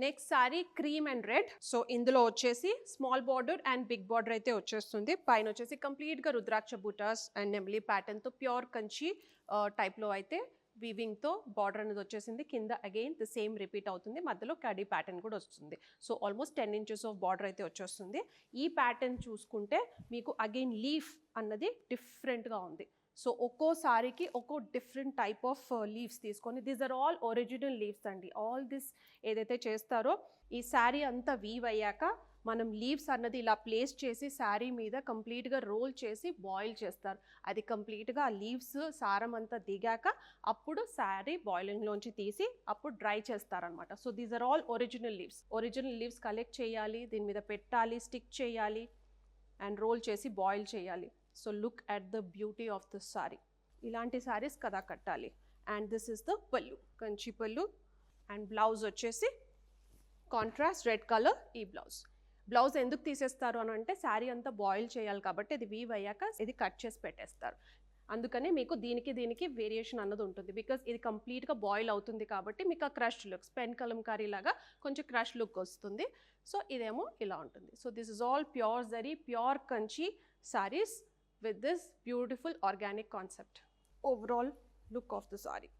Next sari cream and red. So ఇందులో వచ్చేసి small border and big border అయితే వచ్చేస్తుంది. పైన వచ్చేసి కంప్లీట్గా రుద్రాక్ష బూటాస్ అండ్ నెమ్లీ ప్యాటర్న్తో ప్యూర్ కంచి టైప్లో అయితే వీవింగ్తో బార్డర్ అనేది వచ్చేసింది. కింద అగైన్ ది సేమ్ రిపీట్ అవుతుంది. మధ్యలో కడీ ప్యాటర్న్ కూడా వస్తుంది. So almost 10 inches of border అయితే వచ్చేస్తుంది. ఈ ప్యాటర్న్ చూసుకుంటే మీకు అగైన్ లీఫ్ అన్నది డిఫరెంట్గా ఉంది. సో ఒక్కో సారీకి ఒక్కో డిఫరెంట్ టైప్ ఆఫ్ లీవ్స్ తీసుకొని, these are all original leaves అండి. ఆల్ దిస్ ఏదైతే చేస్తారో ఈ శారీ అంతా వీవ్ అయ్యాక మనం లీవ్స్ అన్నది ఇలా ప్లేస్ చేసి శారీ మీద కంప్లీట్గా రోల్ చేసి బాయిల్ చేస్తారు. అది కంప్లీట్గా ఆ లీవ్స్ సారం అంతా దిగాక అప్పుడు శారీ బాయిలింగ్లోంచి తీసి అప్పుడు డ్రై చేస్తారనమాట. So these are all original leaves. Original leaves collect చేయాలి, దీని మీద పెట్టాలి, స్టిక్ చేయాలి అండ్ రోల్ చేసి బాయిల్ చేయాలి. So look at the beauty of this sari. ఇలాంటి సారీస్ కదా కట్టాలి. అండ్ దిస్ ఇస్ ద పళ్ళు, కంచి పళ్ళు. అండ్ బ్లౌజ్ వచ్చేసి కాంట్రాస్ట్ రెడ్ కలర్ ఈ బ్లౌజ్. బ్లౌజ్ ఎందుకు తీసేస్తారు అని అంటే శారీ అంతా బాయిల్ చేయాలి కాబట్టి ఇది వీవ్ అయ్యాక ఇది కట్ చేసి పెట్టేస్తారు. అందుకనే మీకు దీనికి వేరియేషన్ అన్నది ఉంటుంది. బికాస్ ఇది కంప్లీట్గా బాయిల్ అవుతుంది కాబట్టి మీకు ఆ క్రష్ లుక్స్ పెన్ కలంకారీ లాగా కొంచెం క్రష్ లుక్ వస్తుంది. సో ఇదేమో ఇలా ఉంటుంది. So this is all pure zari, pure Kanchi sarees with this beautiful organic concept. Overall look of the saree.